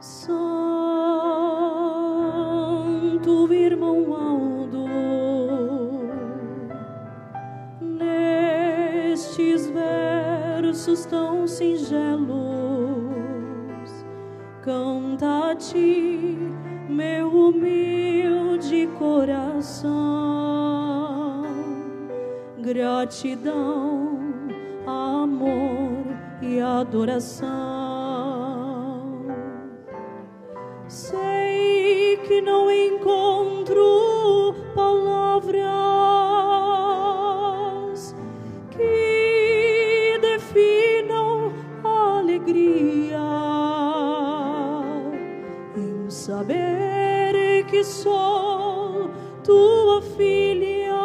Santo irmão Aldo, nestes versos tão singelos, canta a ti, meu humilde coração, gratidão, amor e adoração. Sei que não encontro palavras que definam a alegria em saber que sou tua filha,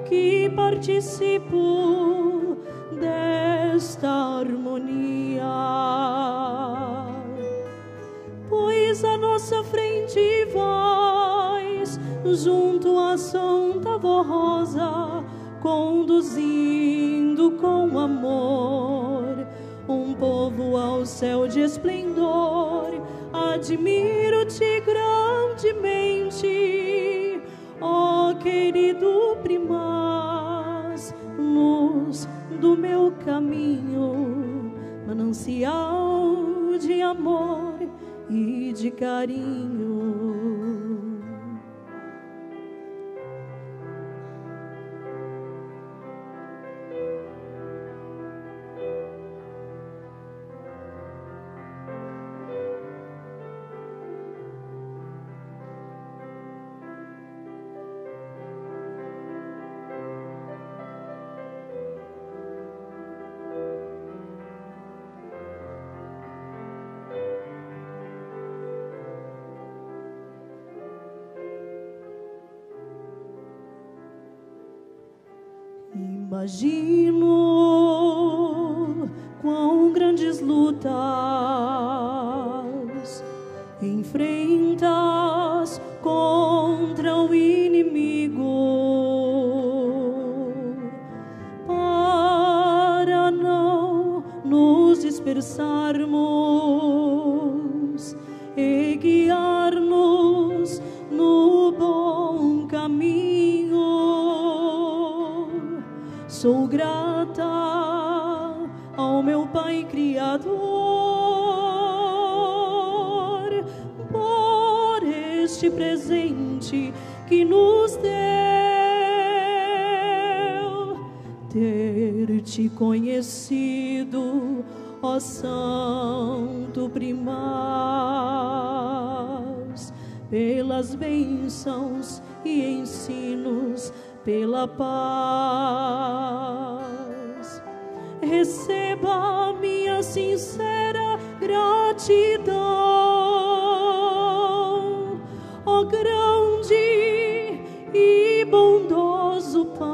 que participo desta harmonia. Pois à nossa frente vais junto à Santa Voz Rosa, conduzindo com amor um povo ao céu de esplendor. Admiro-te grandemente, ó querido primaz, luz do meu caminho, manancial de amor e de carinho. Imagino quão grandes lutas enfrentas contra o inimigo, para não nos dispersarmos e guiar-nos no bom caminho. Sou grata ao meu Pai Criador por este presente que nos deu, ter-te conhecido, ó Santo Primaz, pelas bênçãos e ensinos, pela paz. Receba minha sincera gratidão, ó grande e bondoso Pai,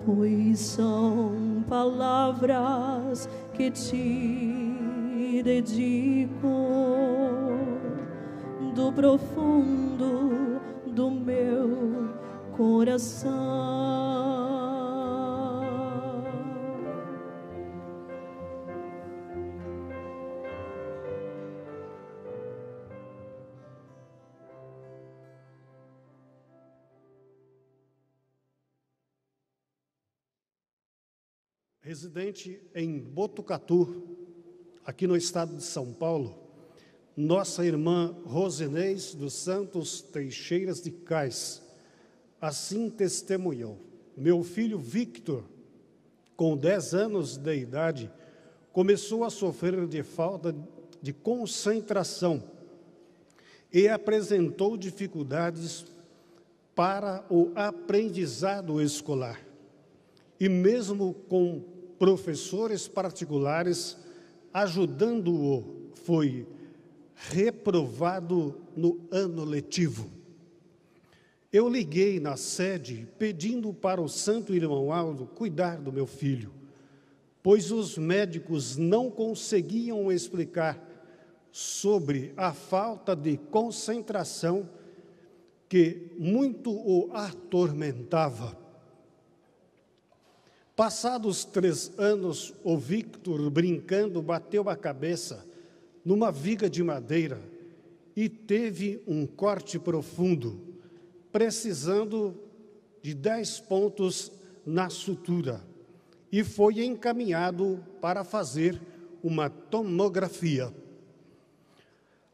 pois são palavras que te dedico do profundo do meu coração. Residente em Botucatu, aqui no estado de São Paulo, nossa irmã Rosinês dos Santos Teixeiras de Cais assim testemunhou: meu filho Victor, com 10 anos de idade, começou a sofrer de falta de concentração e apresentou dificuldades para o aprendizado escolar. E mesmo com professores particulares ajudando-o, foi reprovado no ano letivo. Eu liguei na sede pedindo para o santo irmão Aldo cuidar do meu filho, pois os médicos não conseguiam explicar sobre a falta de concentração que muito o atormentava. Passados 3 anos, o Victor, brincando, bateu a cabeça numa viga de madeira e teve um corte profundo, precisando de 10 pontos na sutura, e foi encaminhado para fazer uma tomografia.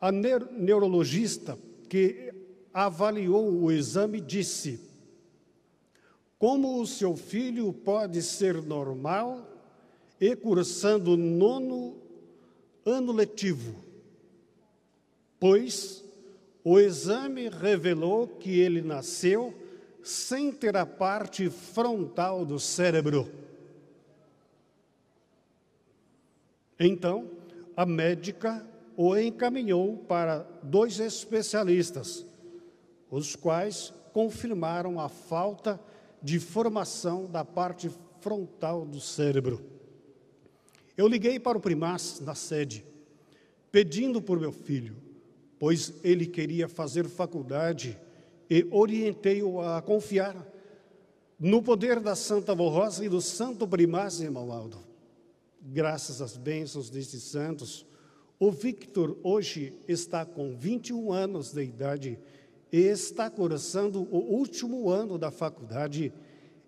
A neurologista que avaliou o exame disse: como o seu filho pode ser normal e cursando 9º ano letivo? Pois o exame revelou que ele nasceu sem ter a parte frontal do cérebro. Então, a médica o encaminhou para 2 especialistas, os quais confirmaram a falta de formação da parte frontal do cérebro. Eu liguei para o primaz na sede, pedindo por meu filho, pois ele queria fazer faculdade e orientei-o a confiar no poder da Santa Avó Rosa e do Santo Primaz, irmão Aldo. Graças às bênçãos destes santos, o Victor hoje está com 21 anos de idade e está cursando o último ano da faculdade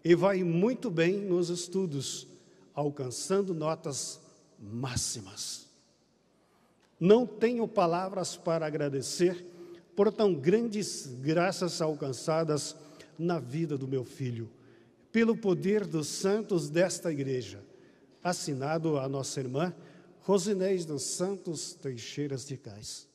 e vai muito bem nos estudos, alcançando notas máximas. Não tenho palavras para agradecer por tão grandes graças alcançadas na vida do meu filho, pelo poder dos santos desta igreja. Assinado a nossa irmã Rosinés dos Santos Teixeiras de Cais.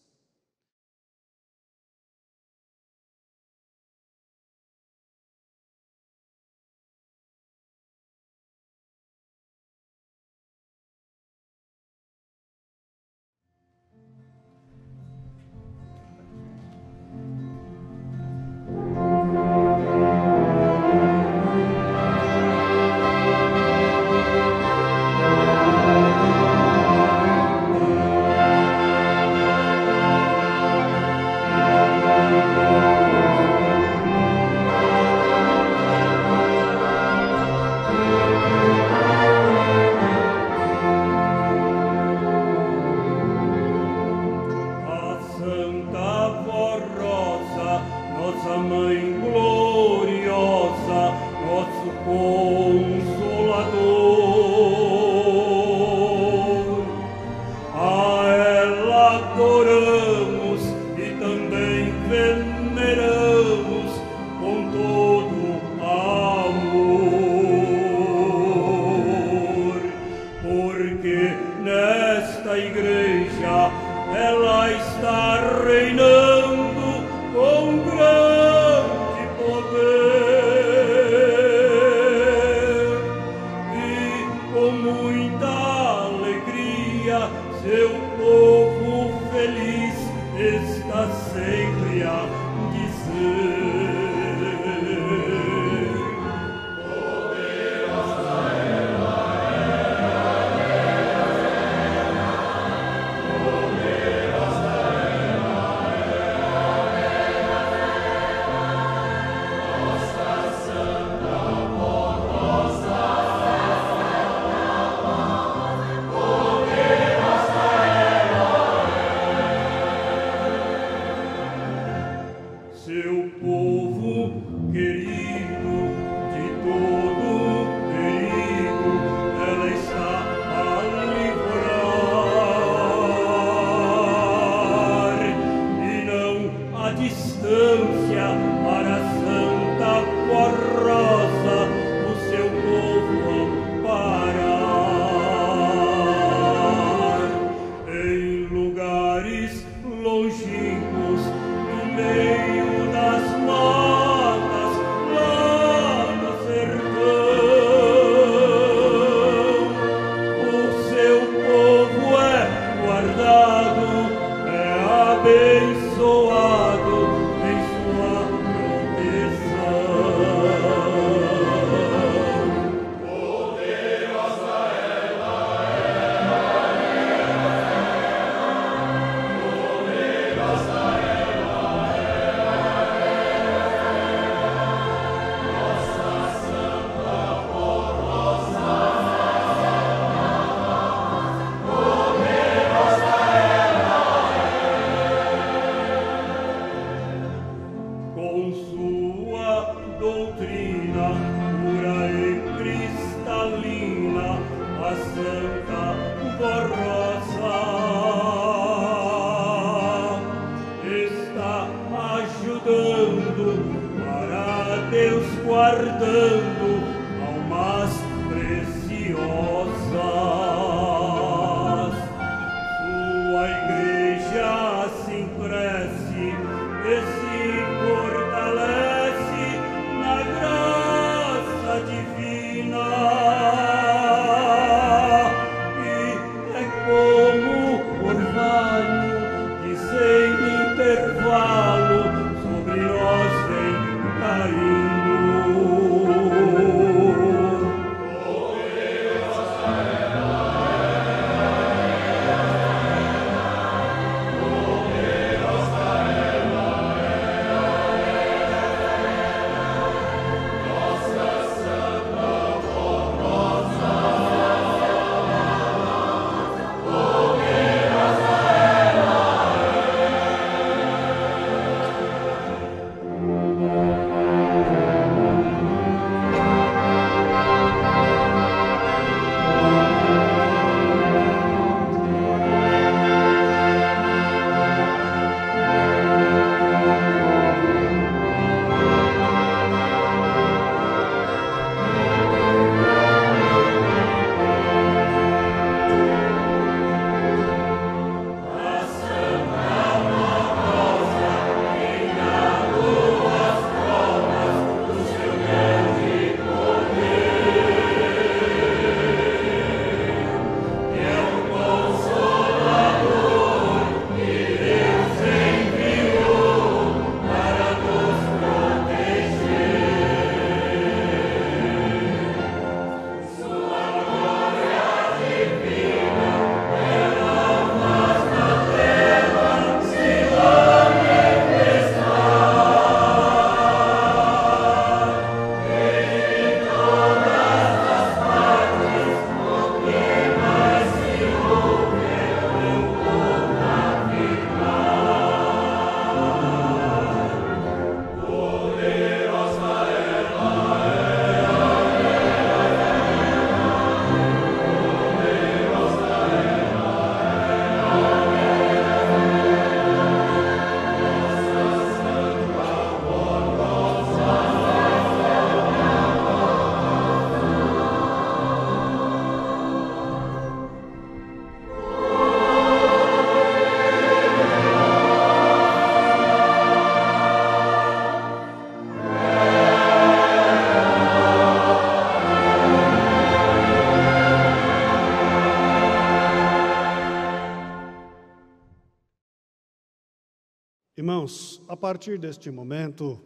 Irmãos, a partir deste momento,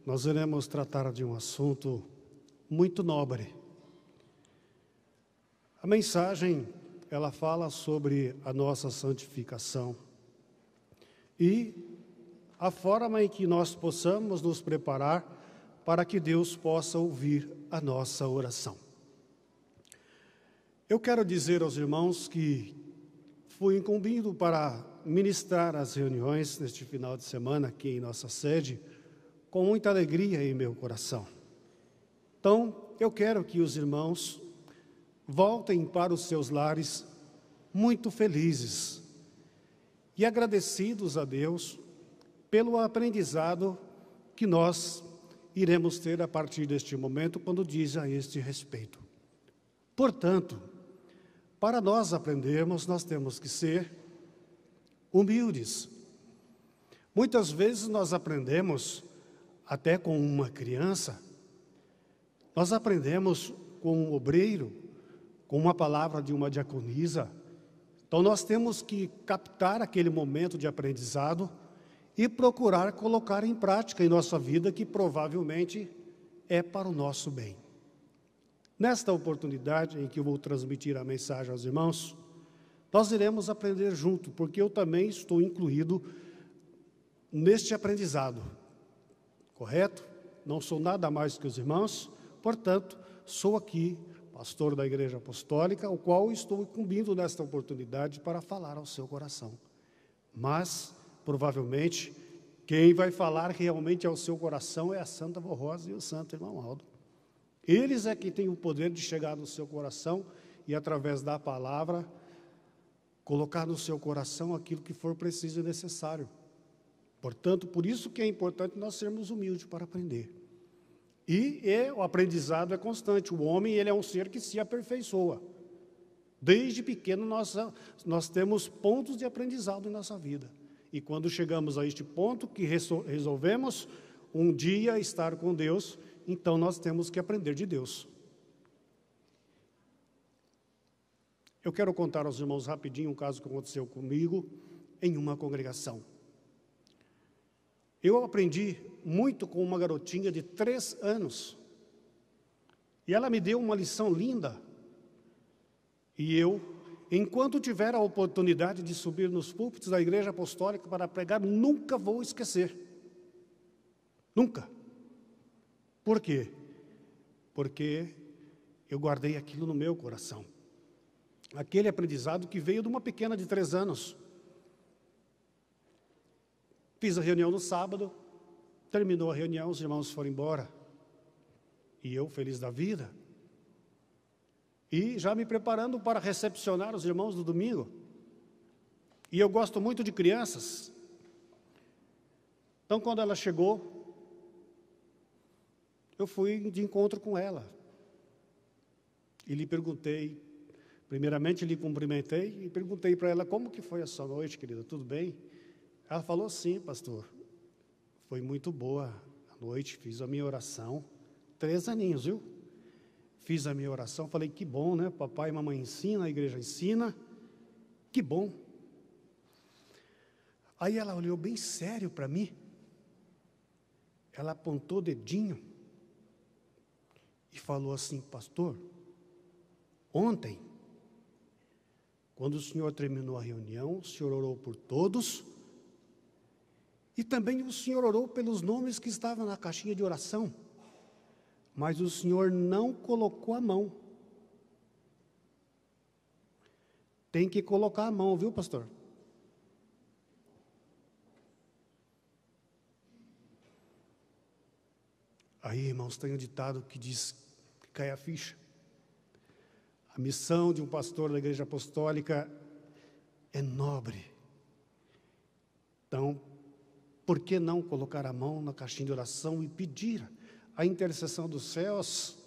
nós iremos tratar de um assunto muito nobre. A mensagem, ela fala sobre a nossa santificação e a forma em que nós possamos nos preparar para que Deus possa ouvir a nossa oração. Eu quero dizer aos irmãos que fui incumbido para ministrar as reuniões neste final de semana aqui em nossa sede, com muita alegria em meu coração. Então, eu quero que os irmãos voltem para os seus lares muito felizes e agradecidos a Deus pelo aprendizado que nós iremos ter a partir deste momento, quando diz a este respeito. Portanto, para nós aprendermos, nós temos que ser humildes. Muitas vezes nós aprendemos até com uma criança, nós aprendemos com um obreiro, com uma palavra de uma diaconisa. Então nós temos que captar aquele momento de aprendizado e procurar colocar em prática em nossa vida, que provavelmente é para o nosso bem. Nesta oportunidade em que eu vou transmitir a mensagem aos irmãos, nós iremos aprender junto, porque eu também estou incluído neste aprendizado, correto? Não sou nada mais que os irmãos, portanto, sou aqui pastor da Igreja Apostólica, o qual estou incumbindo nesta oportunidade para falar ao seu coração. Mas, provavelmente, quem vai falar realmente ao seu coração é a Santa Avó Rosa e o Santo Irmão Aldo. Eles é que têm o poder de chegar no seu coração e, através da palavra, colocar no seu coração aquilo que for preciso e necessário. Portanto, por isso que é importante nós sermos humildes para aprender. E o aprendizado é constante. O homem, ele é um ser que se aperfeiçoa. Desde pequeno nós temos pontos de aprendizado em nossa vida. E quando chegamos a este ponto que resolvemos um dia estar com Deus, então nós temos que aprender de Deus. Eu quero contar aos irmãos rapidinho um caso que aconteceu comigo em uma congregação. Eu aprendi muito com uma garotinha de 3 anos. E ela me deu uma lição linda. E eu, enquanto tiver a oportunidade de subir nos púlpitos da Igreja Apostólica para pregar, nunca vou esquecer. Nunca. Por quê? Porque eu guardei aquilo no meu coração. Aquele aprendizado que veio de uma pequena de 3 anos. Fiz a reunião no sábado, terminou a reunião, os irmãos foram embora. E eu, feliz da vida, e já me preparando para recepcionar os irmãos do domingo. E eu gosto muito de crianças. Então, quando ela chegou, eu fui de encontro com ela. E lhe perguntei, primeiramente lhe cumprimentei e perguntei para ela: como que foi a sua noite, querida? Tudo bem? Ela falou: sim, pastor, foi muito boa a noite, fiz a minha oração, 3 aninhos, viu? Fiz a minha oração, falei: que bom, né? Papai e mamãe ensina, a igreja ensina, que bom. Aí ela olhou bem sério para mim, ela apontou o dedinho e falou assim: pastor, ontem, quando o senhor terminou a reunião, o senhor orou por todos, e também o senhor orou pelos nomes que estavam na caixinha de oração, mas o senhor não colocou a mão. Tem que colocar a mão, viu, pastor? Aí, irmãos, tem um ditado que diz que cai a ficha. A missão de um pastor da Igreja Apostólica é nobre. Então, por que não colocar a mão na caixinha de oração e pedir a intercessão dos céus,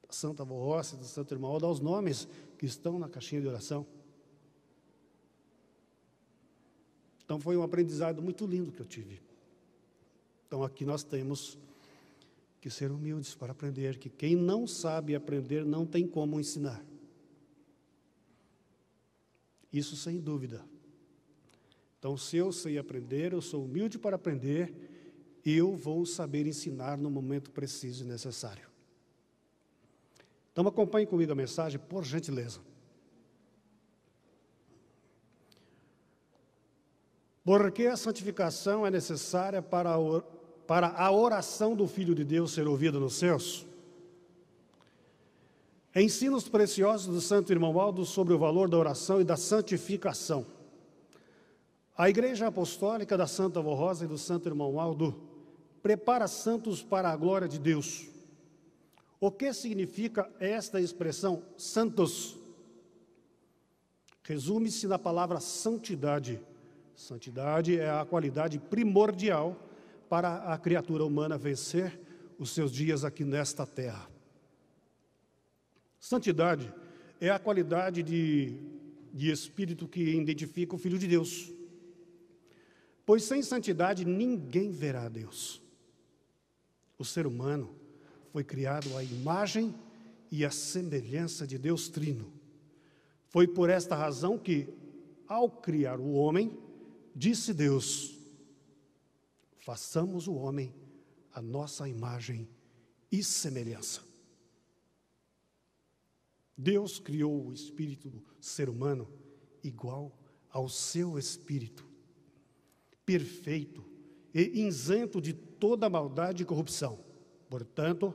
da Santa Avó Rosa, do Santo Irmão, aos nomes que estão na caixinha de oração? Então foi um aprendizado muito lindo que eu tive. Então aqui nós temos que ser humildes para aprender, que quem não sabe aprender não tem como ensinar. Isso sem dúvida. Então, se eu sei aprender, eu sou humilde para aprender, eu vou saber ensinar no momento preciso e necessário. Então, acompanhe comigo a mensagem, por gentileza. Porque a santificação é necessária para a oração do Filho de Deus ser ouvida nos céus? Ensinos preciosos do Santo Irmão Aldo sobre o valor da oração e da santificação. A Igreja Apostólica da Santa Avó Rosa e do Santo Irmão Aldo prepara santos para a glória de Deus. O que significa esta expressão, santos? Resume-se na palavra santidade. Santidade é a qualidade primordial para a criatura humana vencer os seus dias aqui nesta terra. Santidade é a qualidade de espírito que identifica o Filho de Deus. Pois sem santidade ninguém verá a Deus. O ser humano foi criado à imagem e à semelhança de Deus Trino. Foi por esta razão que, ao criar o homem, disse Deus: façamos o homem à nossa imagem e semelhança. Deus criou o espírito do ser humano igual ao seu espírito, perfeito e isento de toda maldade e corrupção. Portanto,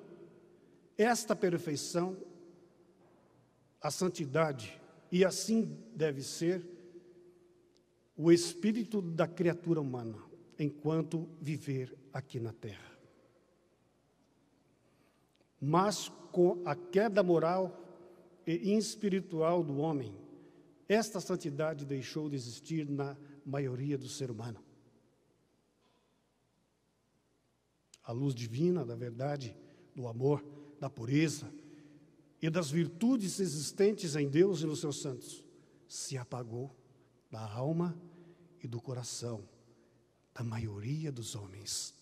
esta perfeição, a santidade, e assim deve ser o espírito da criatura humana, enquanto viver aqui na terra. Mas com a queda moral e espiritual do homem, esta santidade deixou de existir na maioria do ser humano. A luz divina da verdade, do amor, da pureza e das virtudes existentes em Deus e nos seus santos se apagou da alma e do coração da maioria dos homens.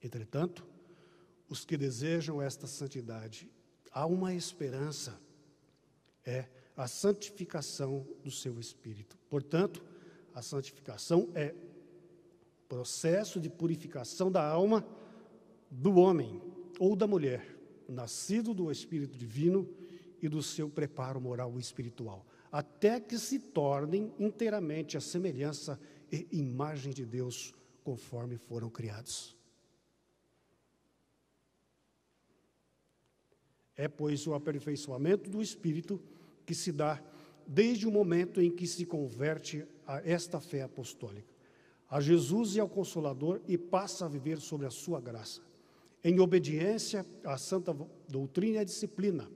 Entretanto, os que desejam esta santidade, há uma esperança, é a santificação do seu espírito. Portanto, a santificação é o processo de purificação da alma do homem ou da mulher, nascido do Espírito Divino e do seu preparo moral e espiritual, até que se tornem inteiramente a semelhança e imagem de Deus, conforme foram criados. É, pois, o aperfeiçoamento do Espírito que se dá desde o momento em que se converte a esta fé apostólica, a Jesus e ao Consolador, e passa a viver sobre a sua graça, em obediência à santa doutrina e à disciplina,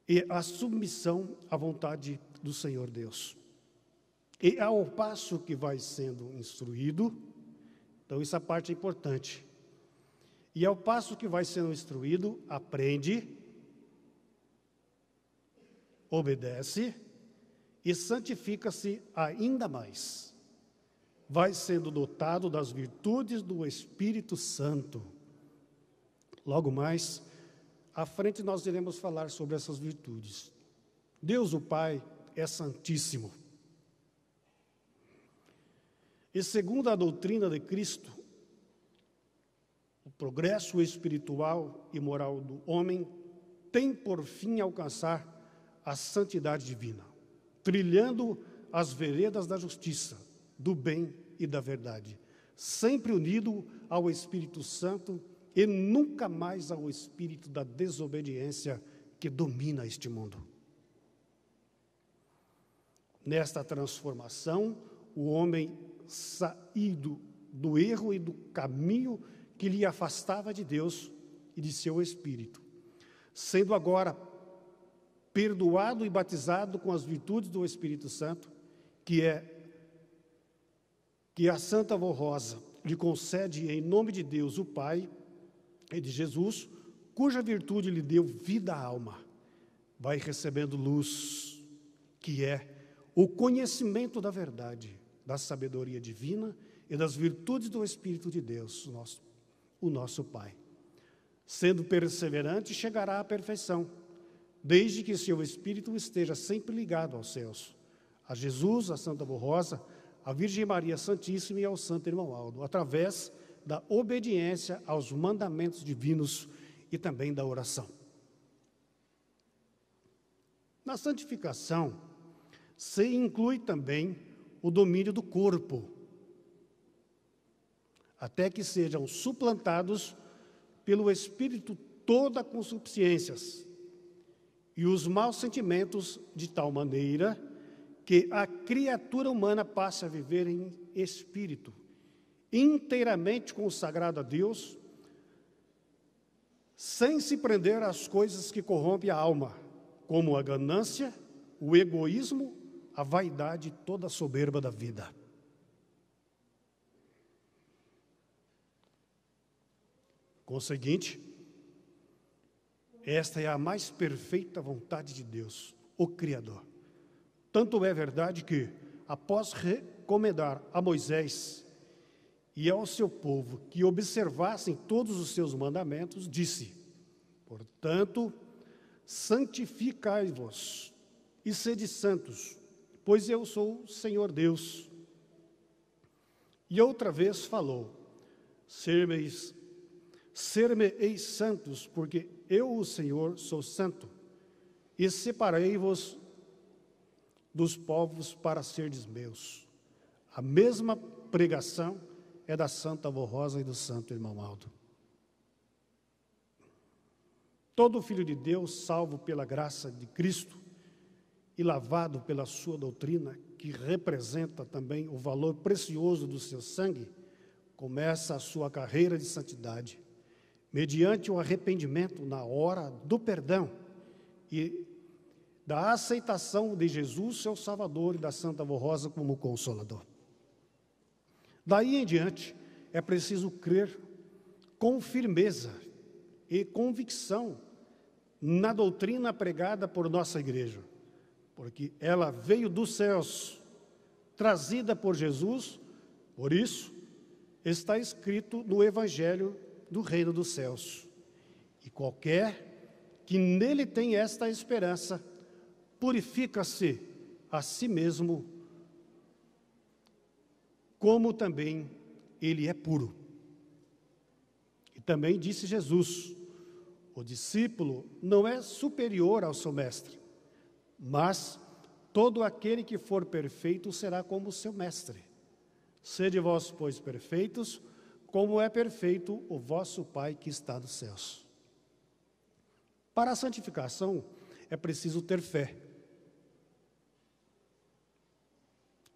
e à submissão à vontade do Senhor Deus. E ao passo que vai sendo instruído, então essa parte é importante, e ao passo que vai sendo instruído, aprende, obedece e santifica-se ainda mais. Vai sendo dotado das virtudes do Espírito Santo. Logo mais, à frente nós iremos falar sobre essas virtudes. Deus o Pai é santíssimo. E segundo a doutrina de Cristo, o progresso espiritual e moral do homem tem por fim alcançar a santidade divina, trilhando as veredas da justiça, do bem e da verdade, sempre unido ao Espírito Santo e nunca mais ao espírito da desobediência que domina este mundo. Nesta transformação, o homem saído do erro e do caminho que lhe afastava de Deus e de seu Espírito, sendo agora perdoado e batizado com as virtudes do Espírito Santo, que a Santa Avó Rosa lhe concede em nome de Deus, o Pai, e de Jesus, cuja virtude lhe deu vida à alma, vai recebendo luz, que é o conhecimento da verdade, da sabedoria divina e das virtudes do Espírito de Deus, o nosso Pai. Sendo perseverante, chegará à perfeição, desde que seu espírito esteja sempre ligado aos céus, a Jesus, a Santa Barrosa, a Virgem Maria Santíssima e ao Santo Irmão Aldo, através da obediência aos mandamentos divinos e também da oração. Na santificação, se inclui também o domínio do corpo, até que sejam suplantados pelo Espírito todas as concupiscências e os maus sentimentos, de tal maneira que a criatura humana passe a viver em espírito, inteiramente consagrado a Deus, sem se prender às coisas que corrompem a alma, como a ganância, o egoísmo, a vaidade e toda a soberba da vida. Conseguinte, esta é a mais perfeita vontade de Deus, o Criador. Tanto é verdade que, após recomendar a Moisés e ao seu povo que observassem todos os seus mandamentos, disse: portanto, santificai-vos e sede santos, pois eu sou o Senhor Deus. E outra vez falou: ser-me-eis santos, porque eu, o Senhor, sou santo, e separei-vos dos povos para serdes meus. A mesma pregação é da Santa Barrosa e do Santo Irmão Aldo. Todo filho de Deus, salvo pela graça de Cristo e lavado pela sua doutrina, que representa também o valor precioso do seu sangue, começa a sua carreira de santidade, mediante o arrependimento na hora do perdão e da aceitação de Jesus, seu Salvador, e da Santa Barrosa como Consolador. Daí em diante, é preciso crer com firmeza e convicção na doutrina pregada por nossa igreja, porque ela veio dos céus, trazida por Jesus, por isso está escrito no Evangelho do Reino dos Céus. E qualquer que nele tem esta esperança, purifica-se a si mesmo, como também ele é puro. E também disse Jesus: o discípulo não é superior ao seu mestre, mas todo aquele que for perfeito será como o seu mestre. Sede vós, pois, perfeitos, como é perfeito o vosso Pai que está nos céus. Para a santificação é preciso ter fé,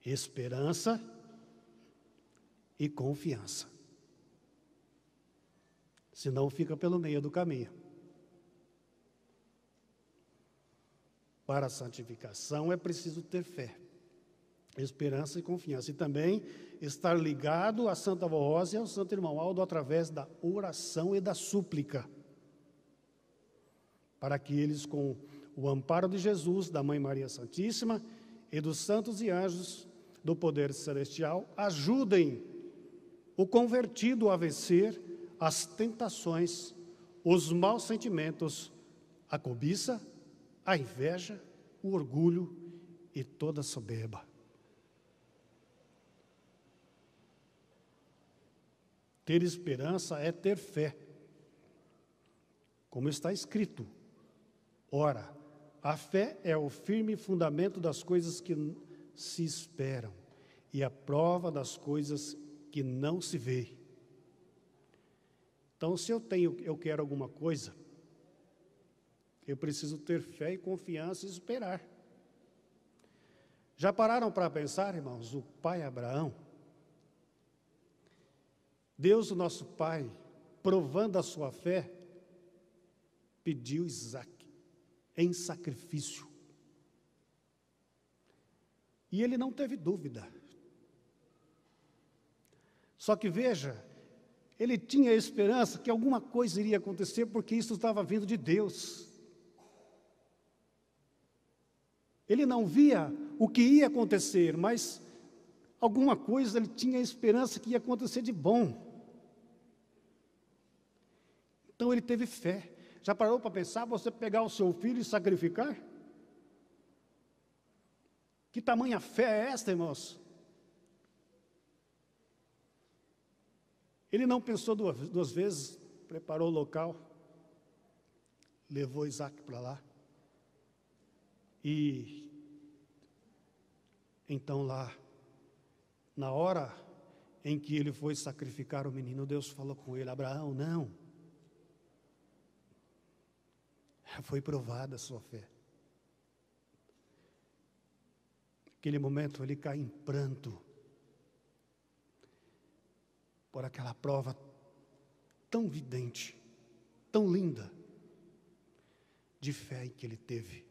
esperança e confiança. Senão fica pelo meio do caminho. Para a santificação é preciso ter fé, esperança e confiança. E também estar ligado à Santa Barrosa e ao Santo Irmão Aldo através da oração e da súplica, para que eles, com o amparo de Jesus, da Mãe Maria Santíssima e dos santos e anjos do poder celestial, ajudem o convertido a vencer as tentações, os maus sentimentos, a cobiça, a inveja, o orgulho e toda a soberba. Ter esperança é ter fé. Como está escrito: ora, a fé é o firme fundamento das coisas que se esperam e a prova das coisas que não se vê. Então, se eu quero alguma coisa, eu preciso ter fé e confiança e esperar. Já pararam para pensar, irmãos, o pai Abraão? Deus, o nosso pai, provando a sua fé, pediu Isaque em sacrifício. E ele não teve dúvida. Só que veja, ele tinha a esperança que alguma coisa iria acontecer, porque isso estava vindo de Deus. Ele não via o que ia acontecer, mas alguma coisa ele tinha a esperança que ia acontecer de bom. Então ele teve fé. Já parou para pensar você pegar o seu filho e sacrificar? Que tamanha fé é esta, irmãos? Ele não pensou duas vezes, preparou o local, levou Isaac para lá. E então lá, na hora em que ele foi sacrificar o menino, Deus falou com ele: Abraão, não. Foi provada a sua fé. Naquele momento ele cai em pranto por aquela prova tão vidente, tão linda, de fé que ele teve.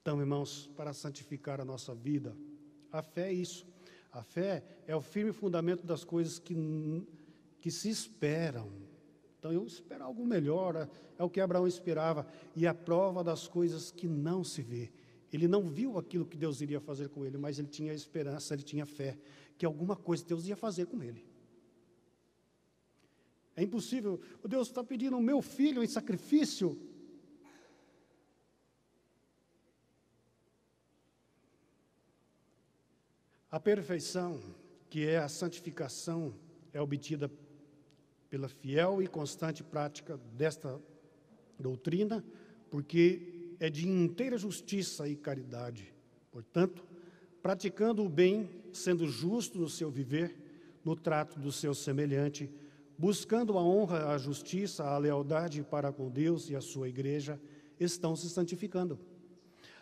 Então, irmãos, para santificar a nossa vida, a fé é isso. A fé é o firme fundamento das coisas que se esperam. Então, eu espero algo melhor, é o que Abraão esperava, e a prova das coisas que não se vê. Ele não viu aquilo que Deus iria fazer com ele, mas ele tinha esperança, ele tinha fé, que alguma coisa Deus ia fazer com ele. É impossível, Deus está pedindo o meu filho em sacrifício. A perfeição, que é a santificação, é obtida pela fiel e constante prática desta doutrina, porque é de inteira justiça e caridade. Portanto, praticando o bem, sendo justo no seu viver, no trato do seu semelhante, buscando a honra, a justiça, a lealdade para com Deus e a sua igreja, estão se santificando,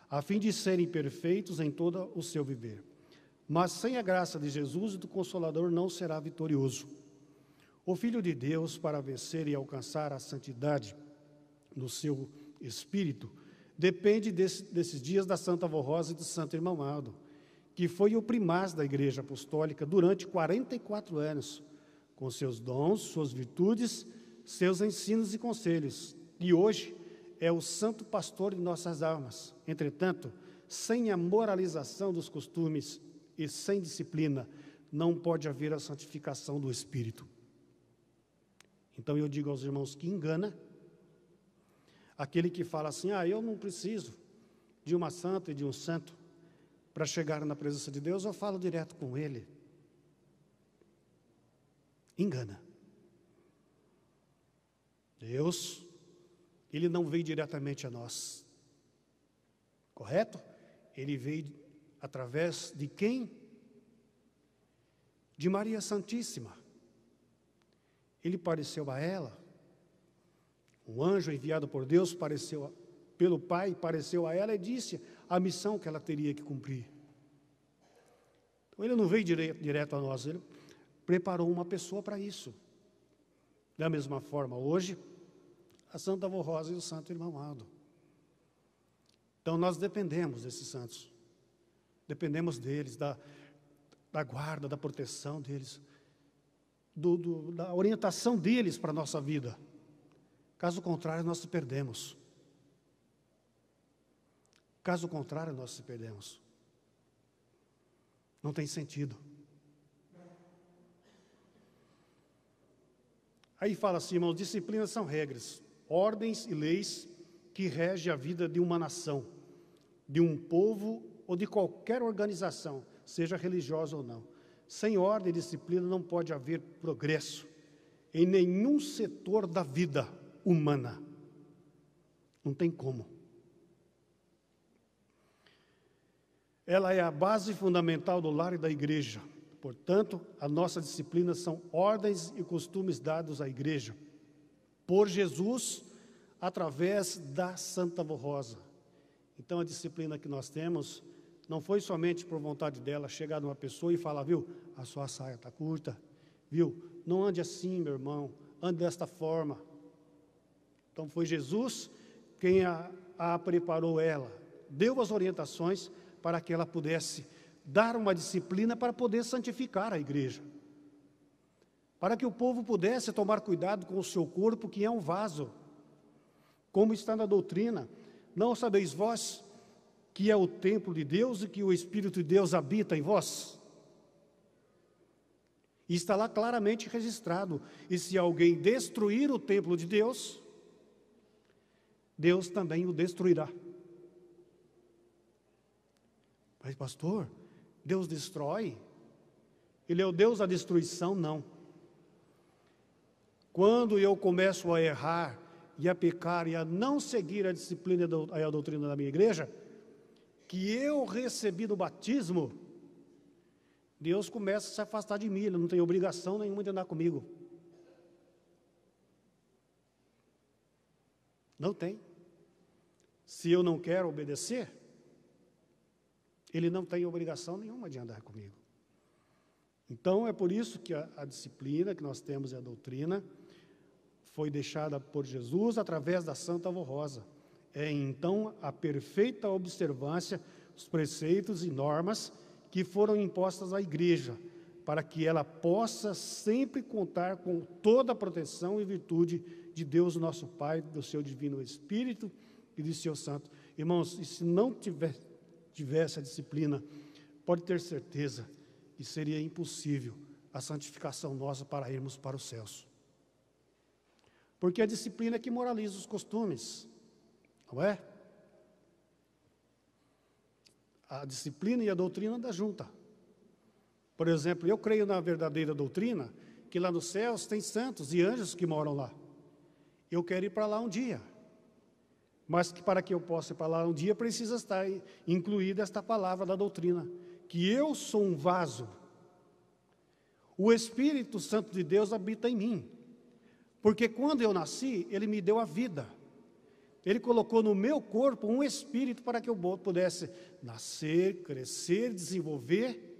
a fim de serem perfeitos em todo o seu viver. Mas sem a graça de Jesus e do Consolador não será vitorioso. O Filho de Deus, para vencer e alcançar a santidade no seu espírito, depende desses dias da Santa Avó Rosa e do Santo Irmão Aldo, que foi o primaz da Igreja Apostólica durante 44 anos, com seus dons, suas virtudes, seus ensinos e conselhos. E hoje é o santo pastor de nossas almas. Entretanto, sem a moralização dos costumes e sem disciplina, não pode haver a santificação do Espírito. Então eu digo aos irmãos que engana aquele que fala assim: eu não preciso de uma santa e de um santo para chegar na presença de Deus, eu falo direto com Ele. Engana. Deus, Ele não veio diretamente a nós, correto? Ele veio através de quem? De Maria Santíssima. Ele pareceu a ela, um anjo enviado por Deus pelo Pai, pareceu a ela e disse a missão que ela teria que cumprir. Então, ele não veio direto a nós, ele preparou uma pessoa para isso. Da mesma forma, hoje, a Santa Avó Rosa e o Santo Irmão Aldo. Então, nós dependemos desses santos, dependemos deles, da guarda, da proteção deles, da orientação deles para a nossa vida. Caso contrário, nós se perdemos. Caso contrário, nós se perdemos. Não tem sentido. Aí fala assim, irmãos, disciplinas são regras, ordens e leis que regem a vida de uma nação, de um povo ou de qualquer organização, seja religiosa ou não. Sem ordem e disciplina não pode haver progresso em nenhum setor da vida humana. Não tem como. Ela é a base fundamental do lar e da igreja. Portanto, a nossa disciplina são ordens e costumes dados à igreja por Jesus através da Santa Avó Rosa. Então, a disciplina que nós temos não foi somente por vontade dela chegar numa pessoa e falar, viu, a sua saia está curta, viu, não ande assim, meu irmão, ande desta forma. Então foi Jesus quem a preparou ela, deu as orientações para que ela pudesse dar uma disciplina para poder santificar a igreja, para que o povo pudesse tomar cuidado com o seu corpo, que é um vaso, como está na doutrina. Não sabeis vós que é o templo de Deus e que o Espírito de Deus habita em vós? E está lá claramente registrado. E se alguém destruir o templo de Deus, Deus também o destruirá. Mas, pastor, Deus destrói? Ele é o Deus da destruição? Não. Quando eu começo a errar e a pecar e a não seguir a disciplina e a doutrina da minha igreja, que eu recebi no batismo, Deus começa a se afastar de mim, Ele não tem obrigação nenhuma de andar comigo. Não tem. Se eu não quero obedecer, Ele não tem obrigação nenhuma de andar comigo. Então, é por isso que a disciplina que nós temos e a doutrina foi deixada por Jesus através da Santa Alvorrosa. É, então, a perfeita observância dos preceitos e normas que foram impostas à igreja, para que ela possa sempre contar com toda a proteção e virtude de Deus, nosso Pai, do seu Divino Espírito e de seu Santo. Irmãos, e se não tivesse a disciplina, pode ter certeza que seria impossível a santificação nossa para irmos para os céus. Porque a disciplina é que moraliza os costumes, não é? A disciplina e a doutrina andam juntas. Por exemplo, eu creio na verdadeira doutrina, que lá nos céus tem santos e anjos que moram lá. Eu quero ir para lá um dia. Mas que para que eu possa ir para lá um dia, precisa estar incluída esta palavra da doutrina, que eu sou um vaso. O Espírito Santo de Deus habita em mim. Porque quando eu nasci, Ele me deu a vida. Ele colocou no meu corpo um espírito para que eu pudesse nascer, crescer, desenvolver.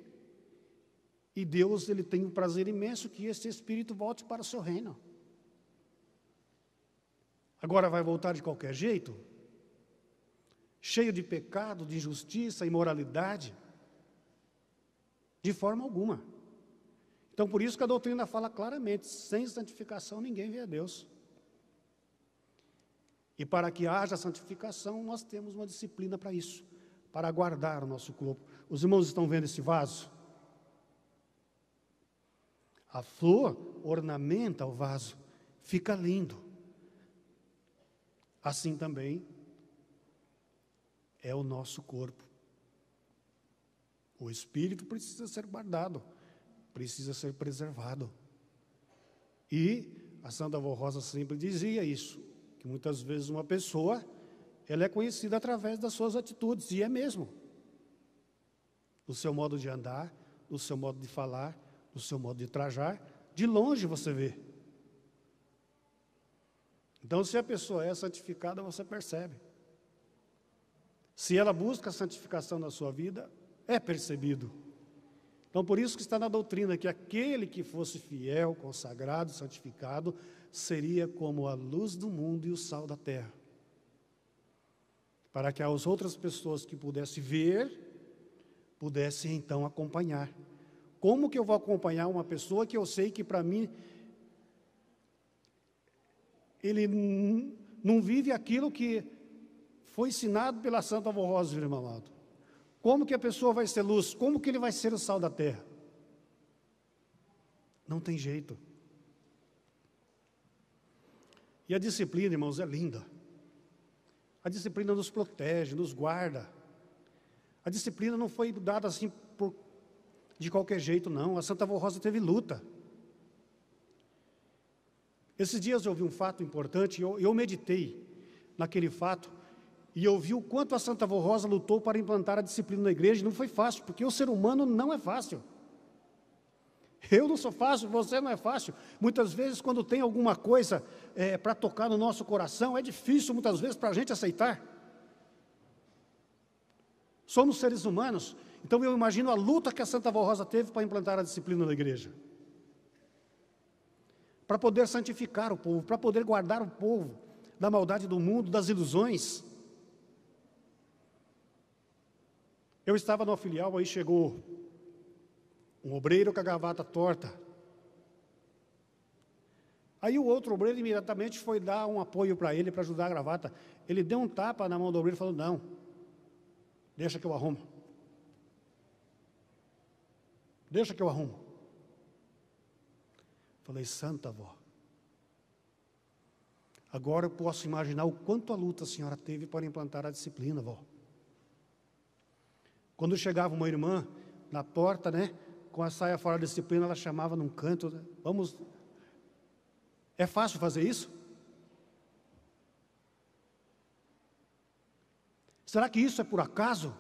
E Deus, Ele tem um prazer imenso que esse espírito volte para o seu reino. Agora vai voltar de qualquer jeito? Cheio de pecado, de injustiça, imoralidade? De forma alguma. Então, por isso que a doutrina fala claramente, sem santificação ninguém vê a Deus. E para que haja santificação, nós temos uma disciplina para isso, para guardar o nosso corpo. Os irmãos estão vendo esse vaso? A flor ornamenta o vaso, fica lindo. Assim também é o nosso corpo. O espírito precisa ser guardado, precisa ser preservado. E a Santa Alvorrosa sempre dizia isso, que muitas vezes uma pessoa, ela é conhecida através das suas atitudes, e é mesmo. Do seu modo de andar, do seu modo de falar, do seu modo de trajar, de longe você vê. Então, se a pessoa é santificada, você percebe. Se ela busca a santificação na sua vida, é percebido. Então, por isso que está na doutrina que aquele que fosse fiel, consagrado, santificado, seria como a luz do mundo e o sal da terra. Para que as outras pessoas que pudessem ver, pudessem então acompanhar. Como que eu vou acompanhar uma pessoa que eu sei que para mim, ele não vive aquilo que foi ensinado pela Santa Alvorrosa, irmão amado? Como que a pessoa vai ser luz? Como que ele vai ser o sal da terra? Não tem jeito. E a disciplina, irmãos, é linda. A disciplina nos protege, nos guarda. A disciplina não foi dada assim de qualquer jeito, não. A Santa Alvorrosa teve luta. Esses dias eu ouvi um fato importante, eu meditei naquele fato, e eu vi o quanto a Santa Alvorrosa lutou para implantar a disciplina na igreja, e não foi fácil, porque o ser humano não é fácil. Eu não sou fácil, você não é fácil. Muitas vezes, quando tem alguma coisa para tocar no nosso coração, é difícil muitas vezes para a gente aceitar. Somos seres humanos, então eu imagino a luta que a Santa Alvorrosa teve para implantar a disciplina na igreja. Para poder santificar o povo, para poder guardar o povo da maldade do mundo, das ilusões. Eu estava no filial, aí chegou um obreiro com a gravata torta. Aí o outro obreiro imediatamente foi dar um apoio para ele, para ajudar a gravata. Ele deu um tapa na mão do obreiro e falou: não, deixa que eu arrumo. Deixa que eu arrumo. Falei: santa avó. Agora eu posso imaginar o quanto a luta a senhora teve para implantar a disciplina, avó. Quando chegava uma irmã na porta, né, com a saia fora da disciplina, ela chamava num canto: vamos. É fácil fazer isso? Será que isso é por acaso?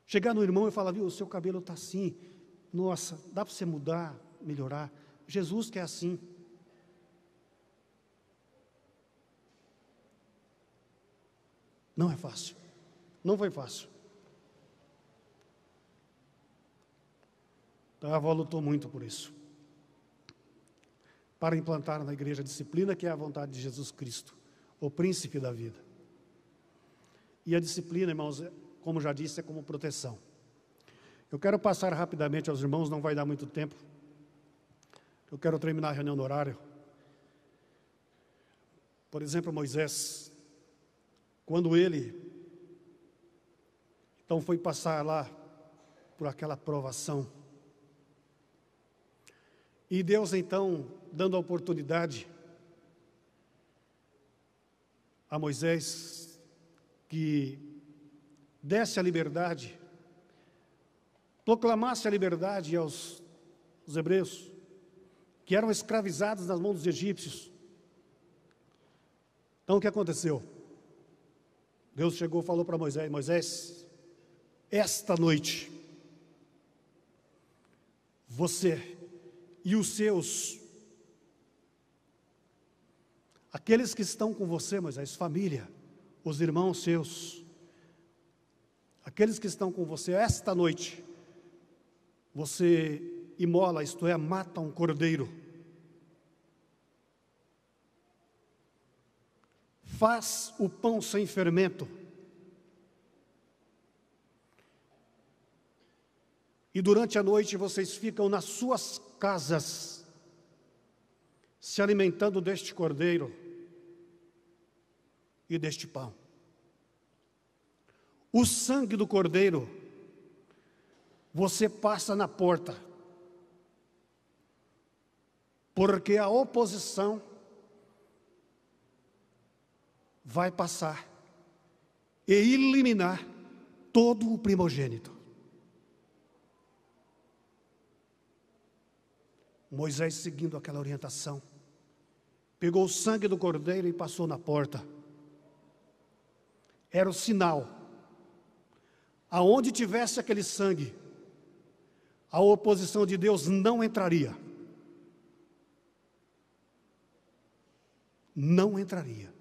Chegar no irmão e falar: viu, o seu cabelo está assim, nossa, dá para você mudar, melhorar? Jesus quer assim. Não é fácil, não foi fácil. Então a avó lutou muito por isso, para implantar na igreja a disciplina que é a vontade de Jesus Cristo, o príncipe da vida. E a disciplina, irmãos, como já disse, é como proteção. Eu quero passar rapidamente aos irmãos, não vai dar muito tempo. Eu quero terminar a reunião no horário. Por exemplo, Moisés, quando ele então foi passar lá por aquela provação, e Deus então dando a oportunidade a Moisés que desse a liberdade, proclamasse a liberdade aos hebreus, que eram escravizados nas mãos dos egípcios. Então o que aconteceu? Deus chegou e falou para Moisés: Moisés, esta noite, você e os seus, aqueles que estão com você, Moisés, família, os irmãos seus, aqueles que estão com você, esta noite, você imola, isto é, mata um cordeiro, faz o pão sem fermento, e durante a noite vocês ficam nas suas casas, se alimentando deste cordeiro e deste pão. O sangue do cordeiro você passa na porta, porque a oposição vai passar e eliminar todo o primogênito. Moisés, seguindo aquela orientação, pegou o sangue do cordeiro e passou na porta. Era o sinal. Aonde tivesse aquele sangue, a oposição de Deus não entraria. Não entraria.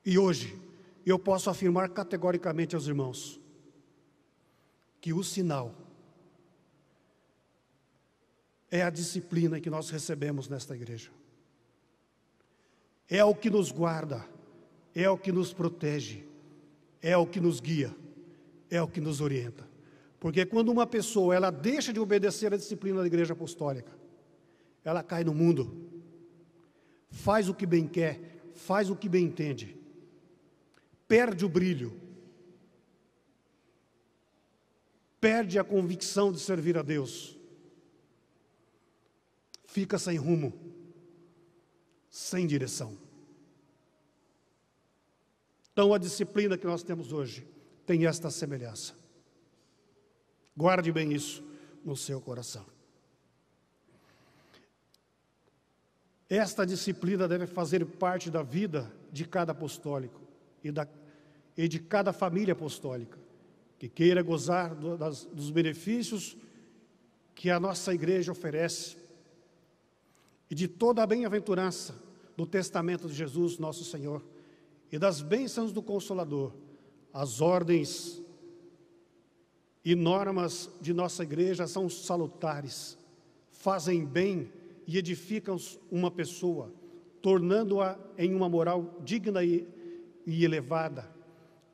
E hoje, eu posso afirmar categoricamente aos irmãos, que o sinal é a disciplina que nós recebemos nesta igreja. É o que nos guarda, é o que nos protege, é o que nos guia, é o que nos orienta. Porque quando uma pessoa, ela deixa de obedecer a disciplina da igreja apostólica, ela cai no mundo, faz o que bem quer, faz o que bem entende, perde o brilho, perde a convicção de servir a Deus, fica sem rumo, sem direção. Então a disciplina que nós temos hoje tem esta semelhança. Guarde bem isso no seu coração. Esta disciplina deve fazer parte da vida de cada apostólico e de cada família apostólica, que queira gozar dos benefícios que a nossa igreja oferece e de toda a bem-aventurança do testamento de Jesus, nosso Senhor, e das bênçãos do Consolador. As ordens e normas de nossa igreja são salutares, fazem bem e edificam uma pessoa, tornando-a em uma moral digna e elevada,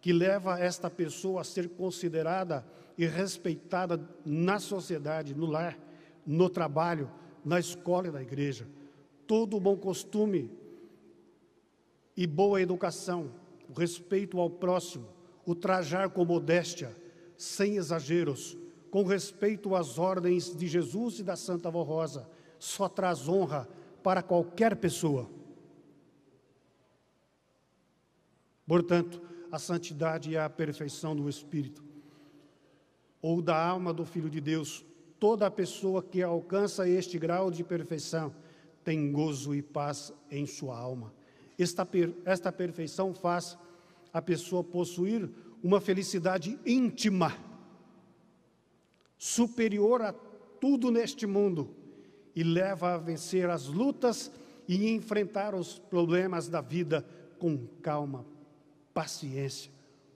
que leva esta pessoa a ser considerada e respeitada na sociedade, no lar, no trabalho, na escola e na igreja. Todo bom costume e boa educação, o respeito ao próximo, o trajar com modéstia, sem exageros, com respeito às ordens de Jesus e da Santa Avó Rosa, só traz honra para qualquer pessoa. Portanto, a santidade é a perfeição do Espírito, ou da alma do Filho de Deus. Toda pessoa que alcança este grau de perfeição tem gozo e paz em sua alma. Esta perfeição faz a pessoa possuir uma felicidade íntima, superior a tudo neste mundo, e leva a vencer as lutas e enfrentar os problemas da vida com calma, paciência,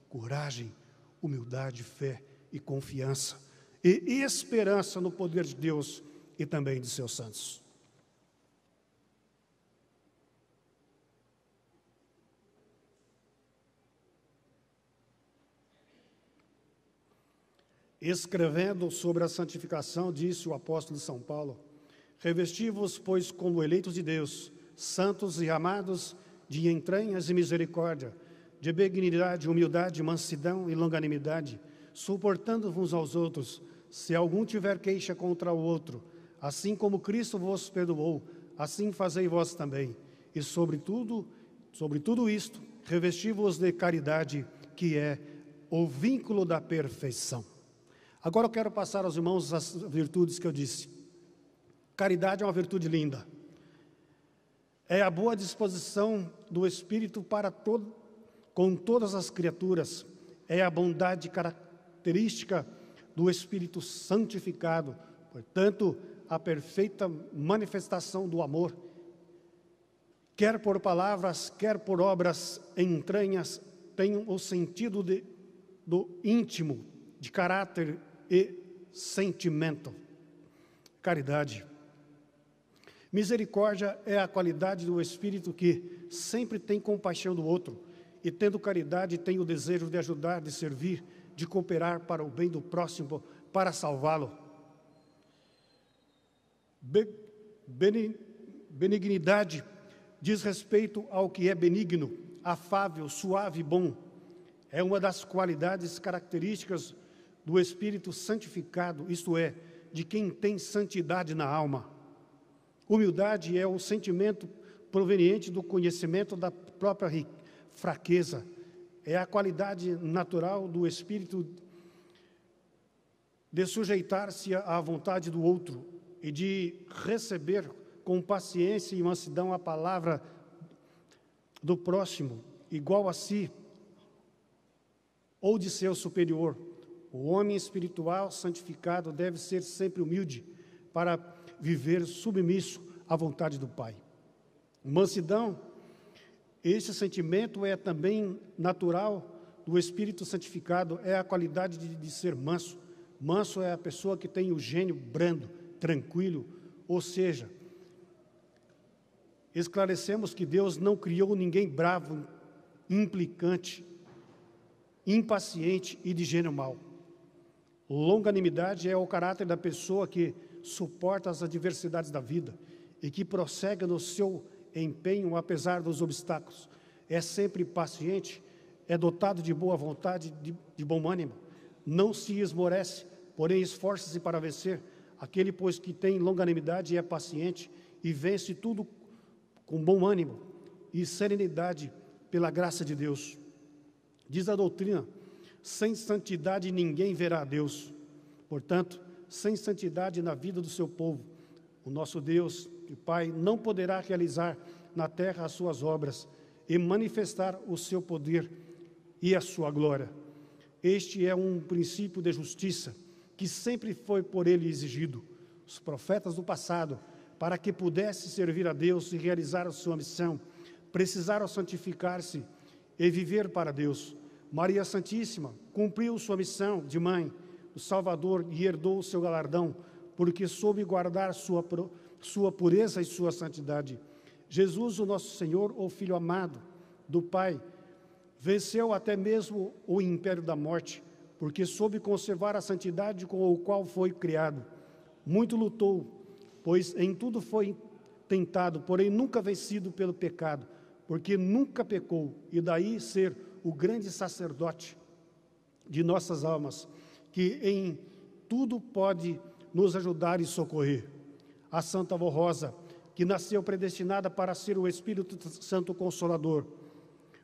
coragem, humildade, fé e confiança, e esperança no poder de Deus e também de seus santos. Escrevendo sobre a santificação, disse o apóstolo São Paulo: revesti-vos, pois, como eleitos de Deus, santos e amados, de entranhas e misericórdia, de benignidade, humildade, mansidão e longanimidade, suportando-vos aos outros, se algum tiver queixa contra o outro, assim como Cristo vos perdoou, assim fazei vós também. E sobre tudo isto, revesti-vos de caridade, que é o vínculo da perfeição. Agora eu quero passar aos irmãos as virtudes que eu disse. Caridade é uma virtude linda. É a boa disposição do Espírito com todas as criaturas. É a bondade característica do Espírito santificado. Portanto, a perfeita manifestação do amor, quer por palavras, quer por obras, entranhas, tem o sentido do íntimo, de caráter e sentimento. Caridade. Misericórdia é a qualidade do Espírito que sempre tem compaixão do outro, e tendo caridade tem o desejo de ajudar, de servir, de cooperar para o bem do próximo, para salvá-lo. Benignidade diz respeito ao que é benigno, afável, suave e bom. É uma das qualidades características do Espírito santificado, isto é, de quem tem santidade na alma. Humildade é o sentimento proveniente do conhecimento da própria fraqueza. É a qualidade natural do Espírito de sujeitar-se à vontade do outro e de receber com paciência e mansidão a palavra do próximo, igual a si, ou de seu superior. O homem espiritual santificado deve ser sempre humilde para viver submisso à vontade do Pai. Mansidão, esse sentimento é também natural do Espírito santificado, é a qualidade de ser manso. Manso é a pessoa que tem o gênio brando, tranquilo, ou seja, esclarecemos que Deus não criou ninguém bravo, implicante, impaciente e de gênio mau. Longanimidade é o caráter da pessoa que suporta as adversidades da vida e que prossegue no seu empenho apesar dos obstáculos. É sempre paciente, é dotado de boa vontade, de bom ânimo. Não se esmorece, porém esforça-se para vencer. Aquele, pois, que tem longanimidade é paciente e vence tudo com bom ânimo e serenidade pela graça de Deus. Diz a doutrina: sem santidade ninguém verá a Deus. Portanto, sem santidade na vida do seu povo, o nosso Deus e Pai não poderá realizar na terra as suas obras e manifestar o seu poder e a sua glória. Este é um princípio de justiça que sempre foi por ele exigido. Os profetas do passado, para que pudesse servir a Deus e realizar a sua missão, precisaram santificar-se e viver para Deus. Maria Santíssima cumpriu sua missão de mãe, o Salvador, e herdou o seu galardão, porque soube guardar sua pureza e sua santidade. Jesus, o nosso Senhor, o Filho amado do Pai, venceu até mesmo o império da morte, porque soube conservar a santidade com o qual foi criado. Muito lutou, pois em tudo foi tentado, porém nunca vencido pelo pecado, porque nunca pecou, e daí ser o grande sacerdote de nossas almas, que em tudo pode nos ajudar e socorrer. A Santa Avó Rosa, que nasceu predestinada para ser o Espírito Santo Consolador,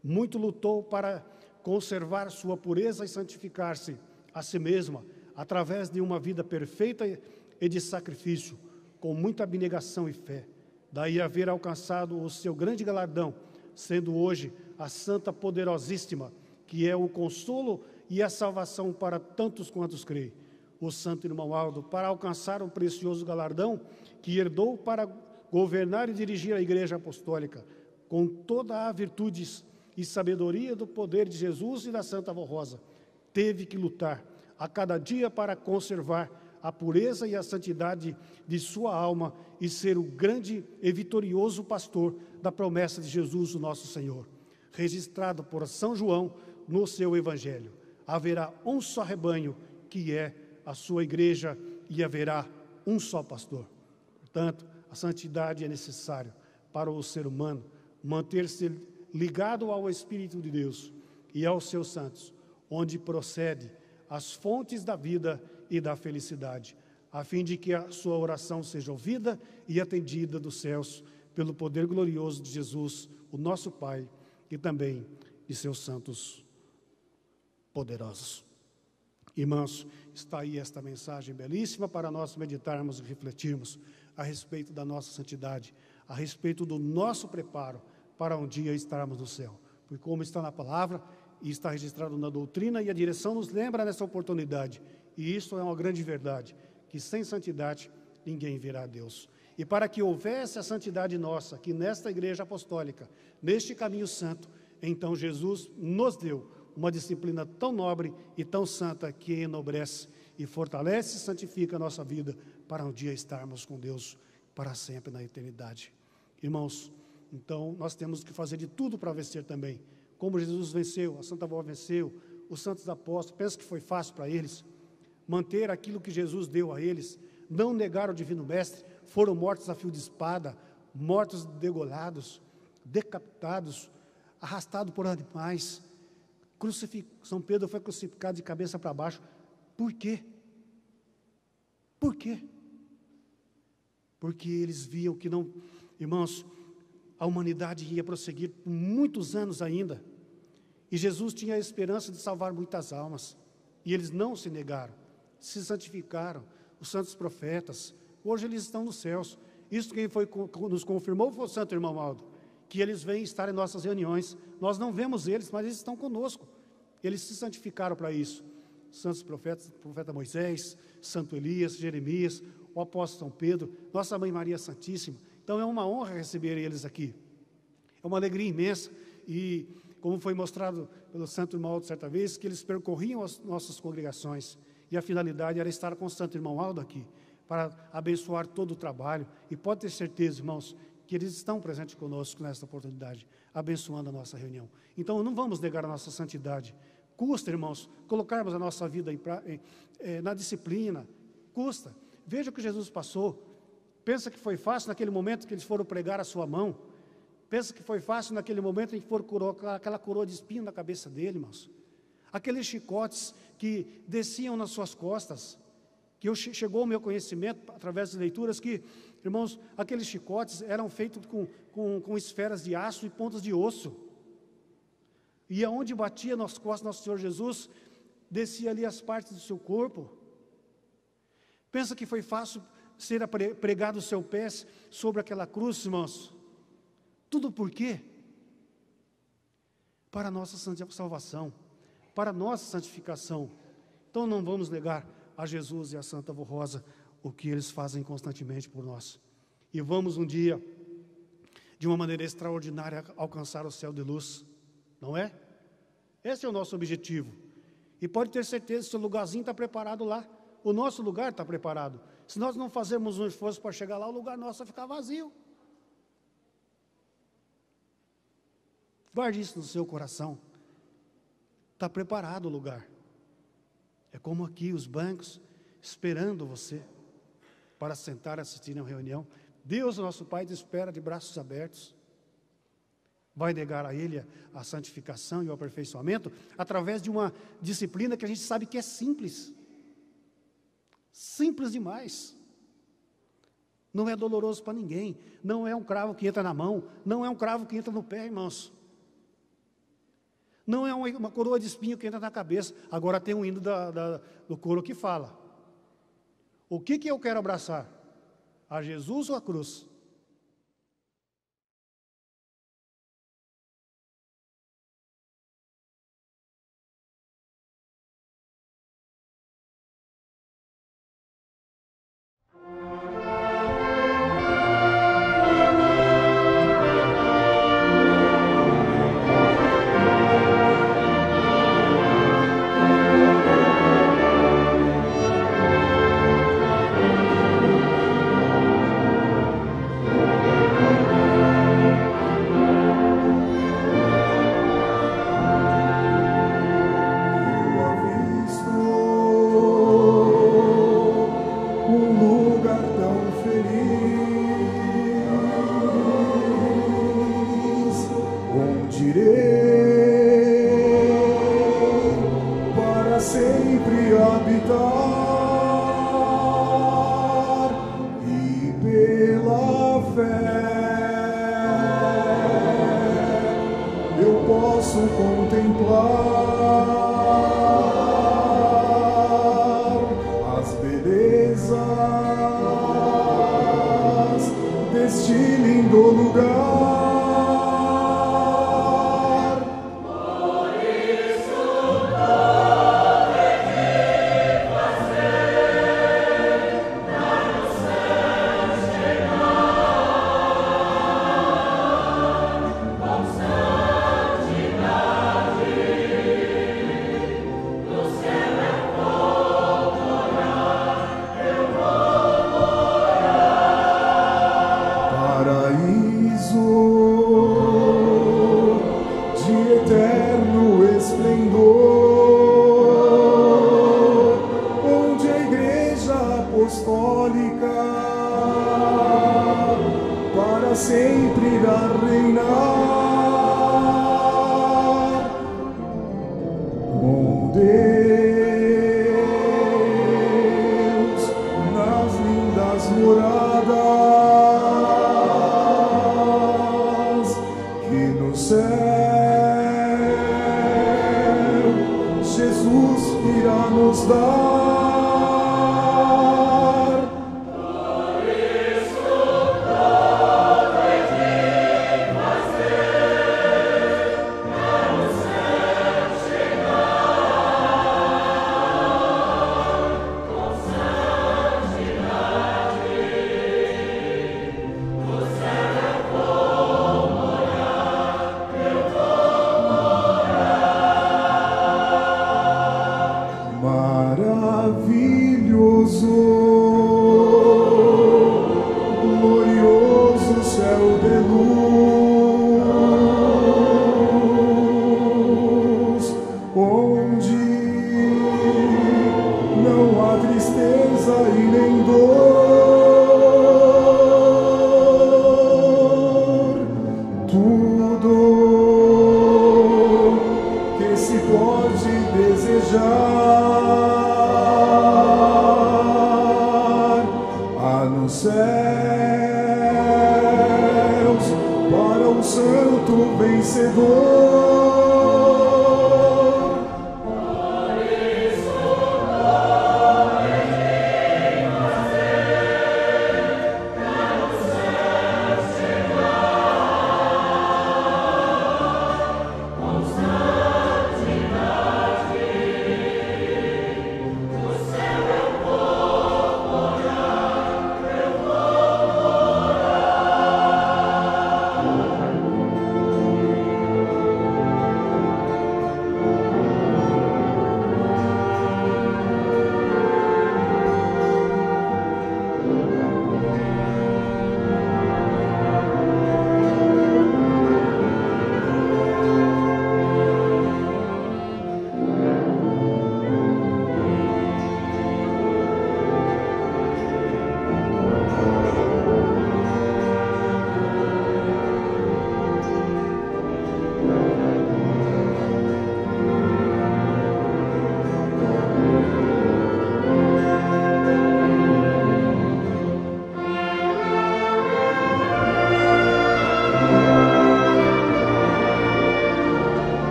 muito lutou para conservar sua pureza e santificar-se a si mesma, através de uma vida perfeita e de sacrifício, com muita abnegação e fé. Daí haver alcançado o seu grande galardão, sendo hoje a Santa Poderosíssima, que é o consolo e a salvação para tantos quantos creem. O Santo Irmão Aldo, para alcançar um precioso galardão que herdou para governar e dirigir a Igreja Apostólica, com toda a virtudes e sabedoria do poder de Jesus e da Santa Avó Rosa, teve que lutar a cada dia para conservar a pureza e a santidade de sua alma e ser o grande e vitorioso pastor da promessa de Jesus, o nosso Senhor, registrado por São João no seu Evangelho. Haverá um só rebanho, que é a sua igreja, e haverá um só pastor. Portanto, a santidade é necessária para o ser humano manter-se ligado ao Espírito de Deus e aos seus santos, onde procede as fontes da vida e da felicidade, a fim de que a sua oração seja ouvida e atendida dos céus pelo poder glorioso de Jesus, o nosso Pai, e também de seus santos poderosos. Irmãos, está aí esta mensagem belíssima para nós meditarmos e refletirmos a respeito da nossa santidade, a respeito do nosso preparo para um dia estarmos no céu. Porque como está na palavra e está registrado na doutrina, e a direção nos lembra nessa oportunidade, e isso é uma grande verdade, que sem santidade ninguém verá a Deus. E para que houvesse a santidade nossa aqui nesta igreja apostólica, neste caminho santo, então Jesus nos deu uma disciplina tão nobre e tão santa que enobrece e fortalece e santifica a nossa vida para um dia estarmos com Deus para sempre na eternidade. Irmãos, então nós temos que fazer de tudo para vencer também. Como Jesus venceu, a Santa Avó venceu, os santos apóstolos, pensa que foi fácil para eles manter aquilo que Jesus deu a eles, não negaram o Divino Mestre, foram mortos a fio de espada, mortos degolados, decapitados, arrastados por animais. São Pedro foi crucificado de cabeça para baixo. Por quê? Por quê? Porque eles viam que não, irmãos, a humanidade ia prosseguir por muitos anos ainda, e Jesus tinha a esperança de salvar muitas almas, e eles não se negaram, se santificaram, os santos profetas, hoje eles estão nos céus. Isso quem nos confirmou foi o Santo Irmão Aldo, que eles vêm estar em nossas reuniões, nós não vemos eles, mas eles estão conosco, eles se santificaram para isso. Santos profetas, o profeta Moisés, Santo Elias, Jeremias, o apóstolo São Pedro, nossa Mãe Maria Santíssima. Então é uma honra receber eles aqui, é uma alegria imensa. E como foi mostrado pelo Santo Irmão Aldo certa vez, que eles percorriam as nossas congregações, e a finalidade era estar com o Santo Irmão Aldo aqui, para abençoar todo o trabalho, e pode ter certeza, irmãos, que eles estão presentes conosco nesta oportunidade, abençoando a nossa reunião. Então não vamos negar a nossa santidade. Custa, irmãos, colocarmos a nossa vida na disciplina, custa. Veja o que Jesus passou. Pensa que foi fácil naquele momento que eles foram pregar a sua mão? Pensa que foi fácil naquele momento em que foram colocar aquela coroa de espinho na cabeça dele, irmãos? Aqueles chicotes que desciam nas suas costas, que chegou ao meu conhecimento, através de leituras, que, irmãos, aqueles chicotes eram feitos com esferas de aço e pontas de osso. E aonde batia nas costas nosso Senhor Jesus, descia ali as partes do seu corpo. Pensa que foi fácil ser pregado o seu pé sobre aquela cruz, irmãos? Tudo por quê? Para a nossa salvação, para a nossa santificação. Então não vamos negar a Jesus e a Santa Avó Rosa o que eles fazem constantemente por nós. E vamos um dia, de uma maneira extraordinária, alcançar o céu de luz, não é? Esse é o nosso objetivo. E pode ter certeza, seu lugarzinho está preparado lá. O nosso lugar está preparado. Se nós não fazermos um esforço para chegar lá, o lugar nosso vai ficar vazio. Guarde isso no seu coração. Está preparado o lugar. É como aqui, os bancos, esperando você para sentar e assistir a uma reunião. Deus, nosso Pai, te espera de braços abertos. Vai negar a Ele a santificação e o aperfeiçoamento através de uma disciplina que a gente sabe que é simples. Simples demais. Não é doloroso para ninguém. Não é um cravo que entra na mão. Não é um cravo que entra no pé, irmãos. Não é uma coroa de espinho que entra na cabeça. Agora tem um hino do coro que fala: o que eu quero abraçar? A Jesus ou a cruz?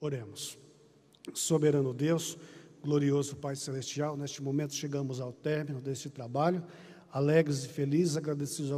Oremos. Soberano Deus, glorioso Pai Celestial, neste momento chegamos ao término deste trabalho, alegres e felizes, agradecidos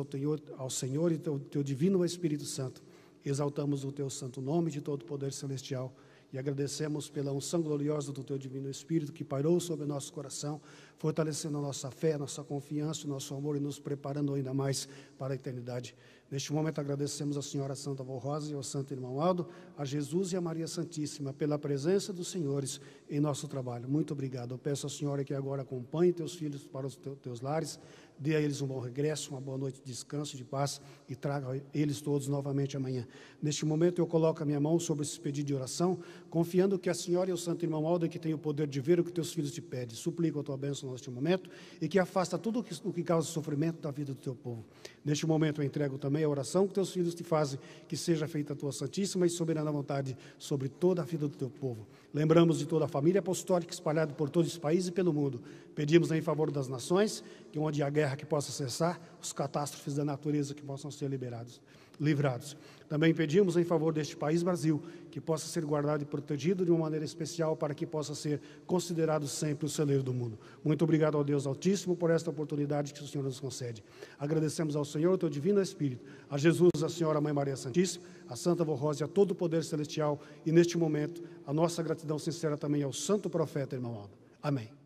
ao Senhor e teu divino Espírito Santo. Exaltamos o teu santo nome de todo poder celestial e agradecemos pela unção gloriosa do teu divino Espírito que pairou sobre o nosso coração, fortalecendo a nossa fé, a nossa confiança, o nosso amor e nos preparando ainda mais para a eternidade. Neste momento agradecemos a Senhora Santa Vô Rosa e ao Santo Irmão Aldo, a Jesus e a Maria Santíssima pela presença dos senhores em nosso trabalho. Muito obrigado. Eu peço à Senhora que agora acompanhe teus filhos para os teus lares, dê a eles um bom regresso, uma boa noite de descanso, de paz e traga eles todos novamente amanhã. Neste momento eu coloco a minha mão sobre esse pedido de oração, confiando que a Senhora e o Santo Irmão Aldo, que tem o poder de ver o que teus filhos te pedem, suplico a tua bênção neste momento e que afasta tudo o que causa sofrimento da vida do teu povo. Neste momento eu entrego também a oração que teus filhos te fazem, que seja feita a tua santíssima e soberana vontade sobre toda a vida do teu povo. Lembramos de toda a família apostólica espalhada por todos os países e pelo mundo. Pedimos em favor das nações, que onde há guerra que possa cessar, os catástrofes da natureza que possam ser livrados. Também pedimos em favor deste país, Brasil, que possa ser guardado e protegido de uma maneira especial para que possa ser considerado sempre o celeiro do mundo. Muito obrigado ao Deus Altíssimo por esta oportunidade que o Senhor nos concede. Agradecemos ao Senhor, o teu divino Espírito, a Jesus, a Senhora Mãe Maria Santíssima, a Santa Vô Rosa e a todo o poder celestial e neste momento a nossa gratidão sincera também ao Santo Profeta Irmão Aldo. Amém.